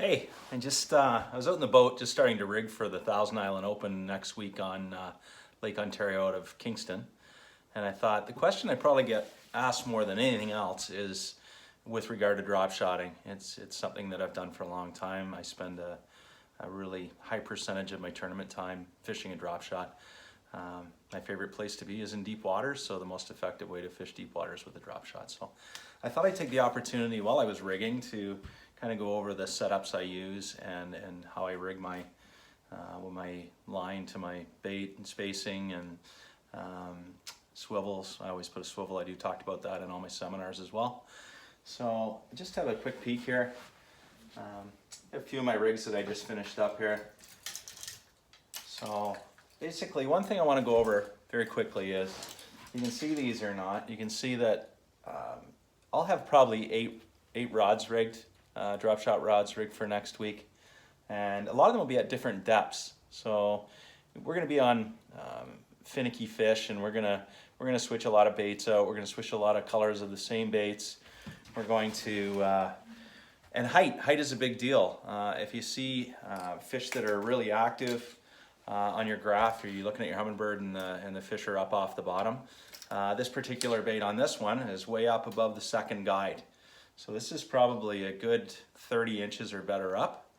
Hey, I was out in the boat just starting to rig for the Thousand Island Open next week on Lake Ontario out of Kingston. And I thought the question I probably get asked more than anything else is with regard to drop shotting. It's something that I've done for a long time. I spend a really high percentage of my tournament time fishing a drop shot. My favorite place to be is in deep waters, so the most effective way to fish deep waters with a drop shot. So I thought I'd take the opportunity while I was rigging to kind of go over the setups I use and how I rig my line to my bait and spacing and swivels. I always put a swivel. I do talk about that in all my seminars as well. So just have a quick peek here. A few of my rigs that I just finished up here. So basically one thing I want to go over very quickly is, you can see these or not, you can see that I'll have probably eight rods rigged, drop shot rods rigged for next week, and a lot of them will be at different depths. So we're going to be on finicky fish, and we're gonna switch a lot of baits out. We're going to switch a lot of colors of the same baits. We're going to and height is a big deal. If you see fish that are really active on your graph, or you're looking at your hummingbird and the fish are up off the bottom, this particular bait on this one is way up above the second guide. So this is probably a good 30 inches or better up.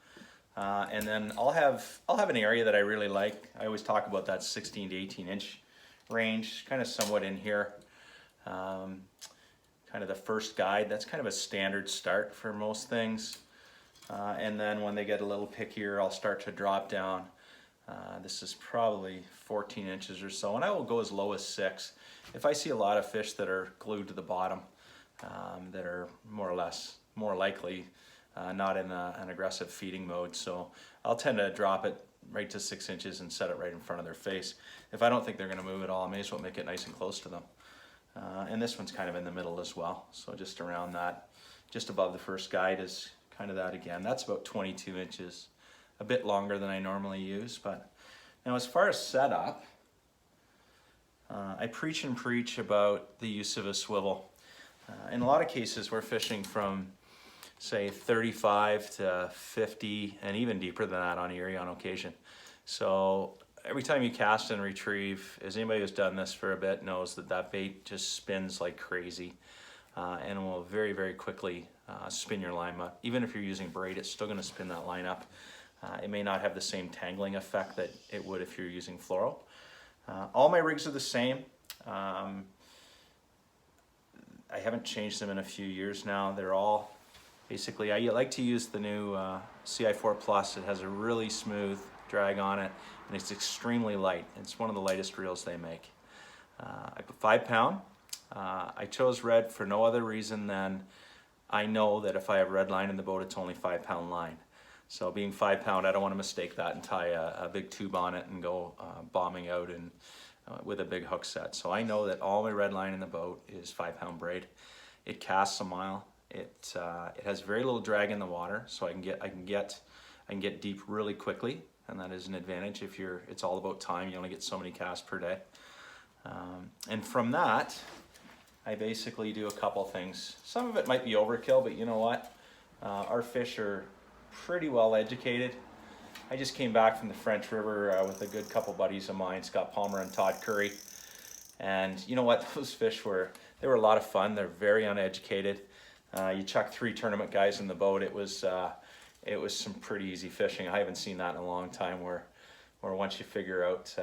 And then I'll have an area that I really like. I always talk about that 16 to 18 inch range, kind of somewhat in here. Kind of the first guide, that's kind of a standard start for most things. And then when they get a little pickier, I'll start to drop down. This is probably 14 inches or so, and I will go as low as 6. If I see a lot of fish that are glued to the bottom, that are more likely not in an aggressive feeding mode, so I'll tend to drop it right to 6 inches and set it right in front of their face. If I don't think they're going to move at all, I may as well make it nice and close to them. And this one's kind of in the middle as well, so just around that, just above the first guide is kind of that again. That's about 22 inches, a bit longer than I normally use. But now as far as setup, I preach and preach about the use of a swivel. In a lot of cases, we're fishing from, say, 35 to 50 and even deeper than that on Erie on occasion. So every time you cast and retrieve, as anybody who's done this for a bit knows, that bait just spins like crazy, and will very, very quickly spin your line up. Even if you're using braid, it's still going to spin that line up. It may not have the same tangling effect that it would if you're using fluoro. All my rigs are the same. I haven't changed them in a few years now. They're all basically, I like to use the new CI4 Plus. It has a really smooth drag on it, and it's extremely light. It's one of the lightest reels they make. I put 5 pound. I chose red for no other reason than I know that if I have red line in the boat, it's only 5 pound line. So being 5 pound, I don't want to mistake that and tie a big tube on it and go bombing out and with a big hook set. So I know that all my red line in the boat is 5 pound braid. It casts a mile. It has very little drag in the water, so I can get deep really quickly, and that is an advantage. It's all about time. You only get so many casts per day. And from that, I basically do a couple things. Some of it might be overkill, but you know what? Our fish are pretty well educated. I just came back from the French River with a good couple buddies of mine, Scott Palmer and Todd Curry. And you know what? Those fish were a lot of fun. They're very uneducated. You chuck 3 tournament guys in the boat. It was some pretty easy fishing. I haven't seen that in a long time where once you figure out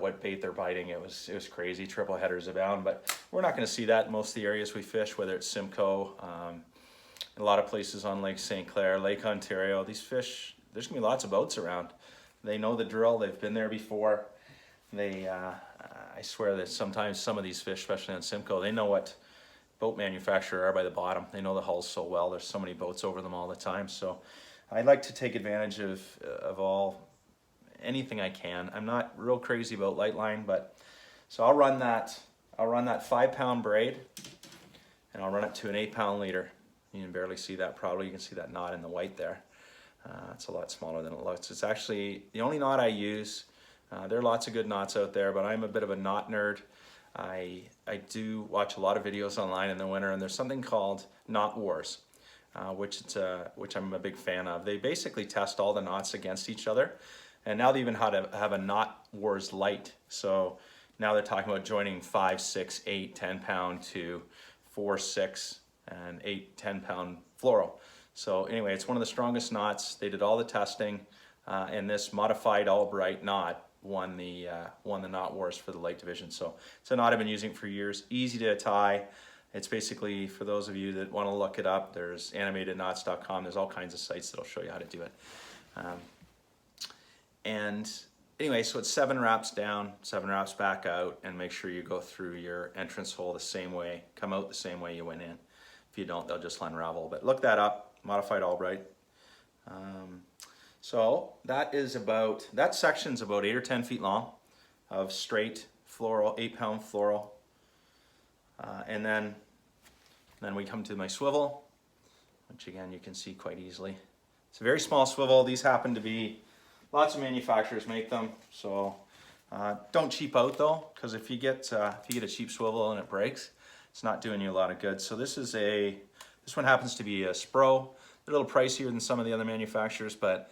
what bait they're biting, it was crazy. Triple headers abound, but we're not going to see that in most of the areas we fish, whether it's Simcoe, a lot of places on Lake St. Clair, Lake Ontario. These fish, there's going to be lots of boats around. They know the drill. They've been there before. I swear that sometimes some of these fish, especially on Simcoe, they know what boat manufacturer are by the bottom. They know the hulls so well. There's so many boats over them all the time. So I like to take advantage of anything I can. I'm not real crazy about light line, but so I'll run that 5 pound braid, and I'll run it to an 8 pound leader. You can barely see that probably. You can see that knot in the white there. It's a lot smaller than it looks. It's actually the only knot I use. There are lots of good knots out there, but I'm a bit of a knot nerd. I do watch a lot of videos online in the winter, and there's something called Knot Wars. which I'm a big fan of. They basically test all the knots against each other, and now they even have a knot wars light. So now they're talking about joining 5, 6, 8, 10 pound to 4, 6, and 8, 10 pound fluoro. So anyway, it's one of the strongest knots. They did all the testing, and this modified all bright knot won the knot wars for the light division. So it's a knot I've been using for years. Easy to tie. It's basically, for those of you that want to look it up, there's animatedknots.com. There's all kinds of sites that'll show you how to do it. And anyway, so it's 7 wraps down, 7 wraps back out, and make sure you go through your entrance hole the same way, come out the same way you went in. If you don't, they'll just unravel. But look that up, modified Albright. So that section's about 8 or 10 feet long of straight floral, 8 pound floral. And then we come to my swivel, which again you can see quite easily. It's a very small swivel. These happen to be, lots of manufacturers make them, so don't cheap out though, because if you get a cheap swivel and it breaks, it's not doing you a lot of good. So this one happens to be a Spro. They're a little pricier than some of the other manufacturers, but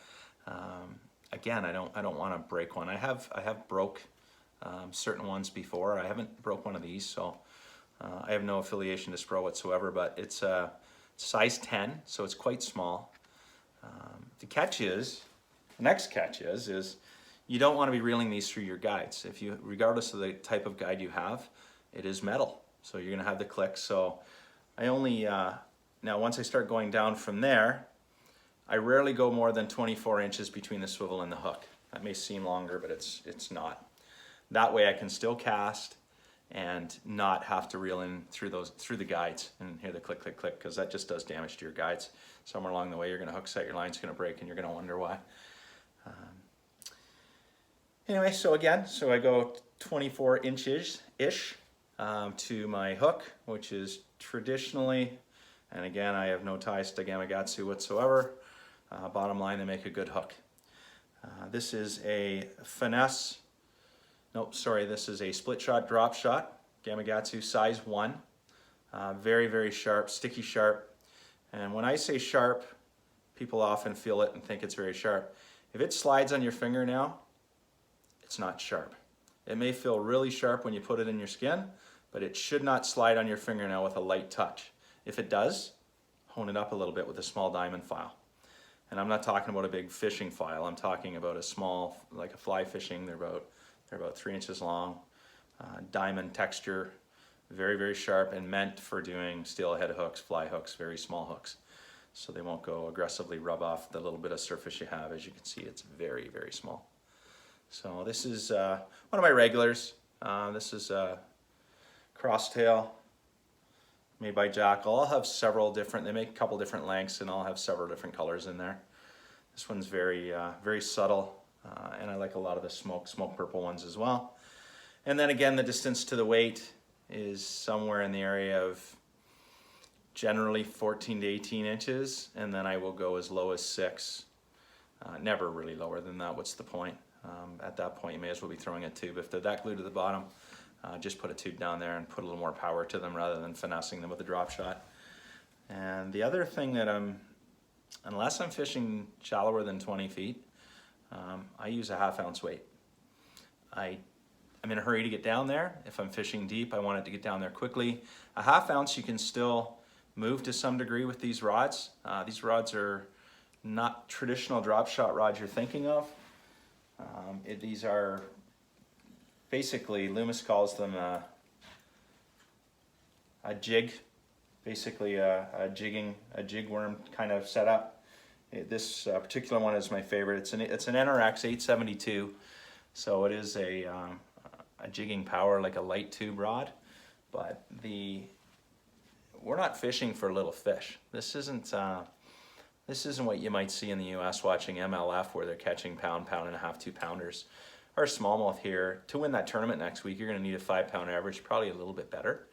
again, I don't want to break one. I have broke certain ones before. I haven't broke one of these, so I have no affiliation to Spro whatsoever. But it's size 10, so it's quite small. The next catch is you don't want to be reeling these through your guides. Regardless of the type of guide you have, it is metal, so you're going to have the clicks. So I only now once I start going down from there, I rarely go more than 24 inches between the swivel and the hook. That may seem longer, but it's not. That way I can still cast and not have to reel in through the guides and hear the click, click, click, because that just does damage to your guides. Somewhere along the way, you're going to hook set, your line's going to break, and you're going to wonder why. Anyway, so I go 24 inches-ish to my hook, which is traditionally, and again, I have no ties to Gamakatsu whatsoever. Bottom line, they make a good hook. This is a finesse. This is a split shot drop shot, Gamakatsu size 1. Very, very sharp, sticky sharp. And when I say sharp, people often feel it and think it's very sharp. If it slides on your finger now, it's not sharp. It may feel really sharp when you put it in your skin, but it should not slide on your fingernail with a light touch. If it does, hone it up a little bit with a small diamond file. And I'm not talking about a big fishing file. I'm talking about a small, like a fly fishing. They're about 3 inches long, diamond texture, very, very sharp, and meant for doing steelhead hooks, fly hooks, very small hooks. So they won't go aggressively rub off the little bit of surface you have. As you can see, it's very, very small. So this is one of my regulars. This is a crosstail made by Jackal. I'll have several different, they make a couple different lengths, and I'll have several different colors in there. This one's very, very subtle. And I like a lot of the smoke purple ones as well. And then again, the distance to the weight is somewhere in the area of generally 14 to 18 inches, and then I will go as low as 6. Never really lower than that. What's the point? At that point, you may as well be throwing a tube. If they're that glued to the bottom, just put a tube down there and put a little more power to them rather than finessing them with a drop shot. And the other thing that unless I'm fishing shallower than 20 feet, I use a 1/2 ounce weight. I'm in a hurry to get down there. If I'm fishing deep, I want it to get down there quickly. A 1/2 ounce you can still move to some degree with these rods. These rods are not traditional drop shot rods you're thinking of. These are basically, Loomis calls them a jig, basically a jig worm kind of setup. This particular one is my favorite. It's an NRX 872, so it is a jigging power, like a light tube rod, but we're not fishing for little fish. This isn't what you might see in the U.S. watching MLF, where they're catching pound and a half, 2 pounders. Our smallmouth here, to win that tournament next week, you're going to need a 5 pound average, probably a little bit better.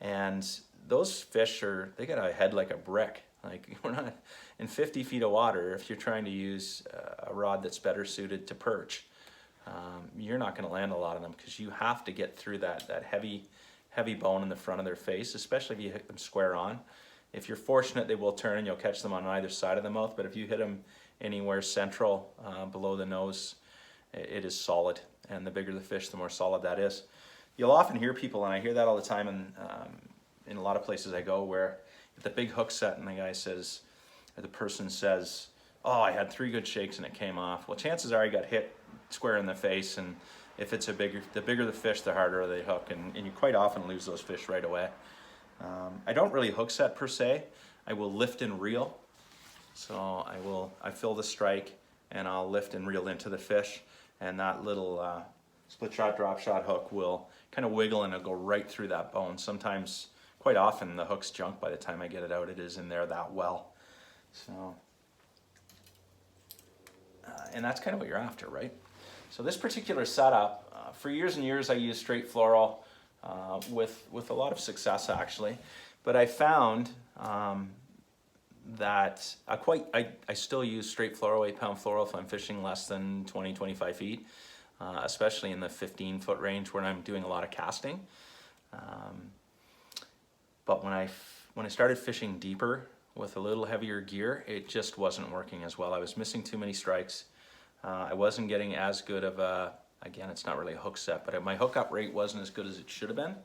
And those fish they got a head like a brick. Like, we're not in 50 feet of water. If you're trying to use a rod that's better suited to perch, you're not going to land a lot of them, because you have to get through that heavy bone in the front of their face, especially if you hit them square on. If you're fortunate, they will turn and you'll catch them on either side of the mouth, but if you hit them anywhere central, below the nose, it is solid. And the bigger the fish, the more solid that is. You'll often hear people, and I hear that all the time in a lot of places I go, where if the big hook set and the guy says, or the person says, oh, I had 3 good shakes and it came off. Well, chances are he got hit square in the face, and if it's the bigger the fish, the harder they hook, and you quite often lose those fish right away. I don't really hook set per se. I will lift and reel. So I fill the strike and I'll lift and reel into the fish, and that little split shot, drop shot hook will kind of wiggle and it'll go right through that bone. Sometimes, quite often, the hook's junk by the time I get it out. It is in there that well. So, and that's kind of what you're after, right? So this particular setup, for years and years I used straight fluoro with a lot of success actually, but I found that I still use straight fluoro, 8-pound fluoro if I'm fishing less than 20-25 feet, especially in the 15-foot range when I'm doing a lot of casting. But when I started fishing deeper with a little heavier gear, it just wasn't working as well. I was missing too many strikes. I wasn't getting as good of a, again, it's not really a hook set, but my hookup rate wasn't as good as it should have been.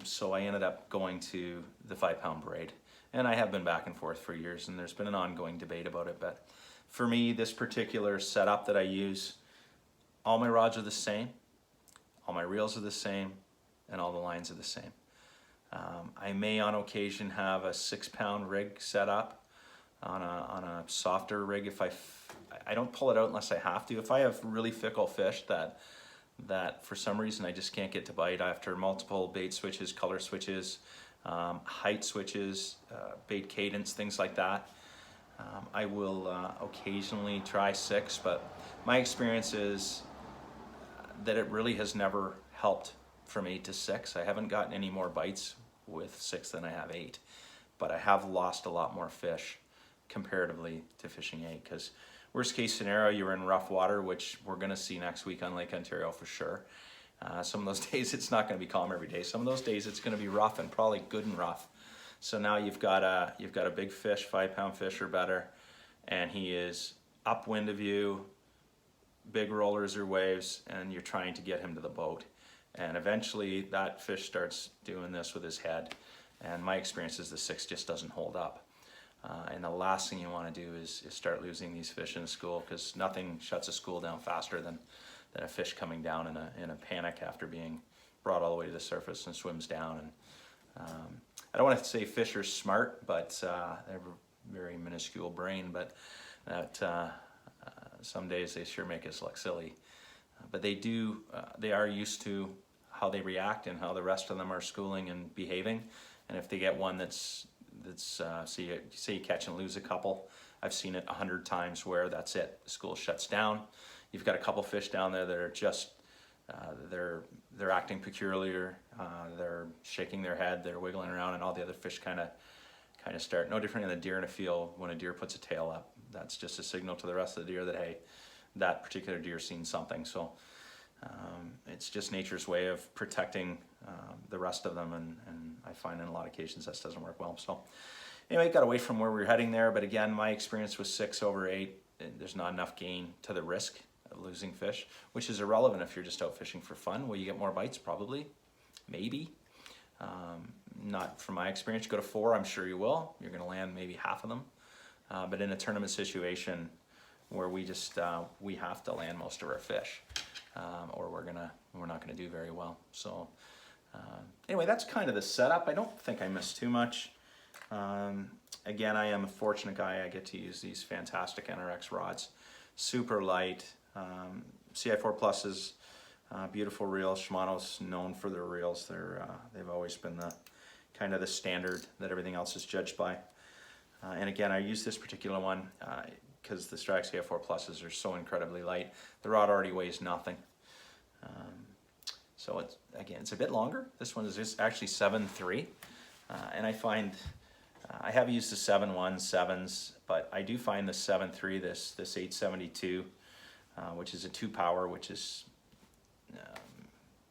So I ended up going to the 5-pound braid. And I have been back and forth for years, and there's been an ongoing debate about it. But for me, this particular setup that I use, all my rods are the same, all my reels are the same, and all the lines are the same. I may on occasion have a 6-pound rig set up on a softer rig if I don't pull it out unless I have to. If I have really fickle fish that for some reason I just can't get to bite after multiple bait switches, color switches, height switches, bait cadence, things like that, I will occasionally try 6, but my experience is that it really has never helped from 8 to 6. I haven't gotten any more bites with 6 than I have 8, but I have lost a lot more fish comparatively to fishing 8, because worst case scenario, you're in rough water, which we're going to see next week on Lake Ontario for sure. Some of those days it's not going to be calm every day. Some of those days it's going to be rough, and probably good and rough. So now you've got a big fish, 5-pound fish or better, and he is upwind of you, big rollers or waves, and you're trying to get him to the boat. And eventually that fish starts doing this with his head, and my experience is the 6 just doesn't hold up. And the last thing you want to do is start losing these fish in a school, because nothing shuts a school down faster than a fish coming down in a panic after being brought all the way to the surface and swims down. And I don't want to say fish are smart, but they have a very minuscule brain, but that some days they sure make us look silly. But they are used to how they react and how the rest of them are schooling and behaving. And if they get one that's say you catch and lose a couple, I've seen it 100 times where that's it, the school shuts down. You've got a couple fish down there that are just they're acting peculiar, they're shaking their head, they're wiggling around, and all the other fish kind of start. No different than a deer in a field when a deer puts a tail up. That's just a signal to the rest of the deer that, hey, that particular deer's seen something. So it's just nature's way of protecting the rest of them, and I find in a lot of occasions that doesn't work well. So anyway, got away from where we were heading there, but again, my experience was 6 over 8. There's not enough gain to the risk of losing fish, which is irrelevant if you're just out fishing for fun. Will you get more bites? Probably, maybe. Not from my experience. Go to 4, I'm sure you will. You're going to land maybe half of them. But in a tournament situation where we have to land most of our fish, or we're not gonna do very well. So anyway, that's kind of the setup. I don't think I missed too much. Again, I am a fortunate guy. I get to use these fantastic NRX rods, super light. CI4 Pluses, beautiful reels. Shimano's known for their reels. They've always been the kind of the standard that everything else is judged by. And again, I use this particular one because the Strax CI4 Pluses are so incredibly light. The rod already weighs nothing. So it's a bit longer. This one is just actually 7.3, and I find I have used the 7.1, 7s, but I do find the 7.3, this 872, which is a 2-power, which is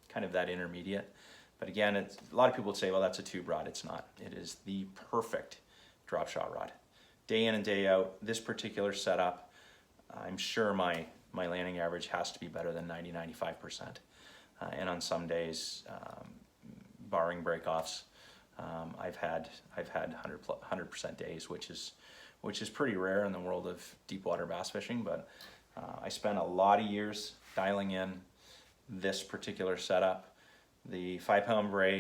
kind of that intermediate. But again, a lot of people would say, well, that's a tube rod. It's not. It is the perfect drop shot rod. Day in and day out, this particular setup, I'm sure my landing average has to be better than 90-95%. And on some days, barring breakoffs, I've had 100% days, which is pretty rare in the world of deep water bass fishing. But I spent a lot of years dialing in this particular setup. The 5-pound braid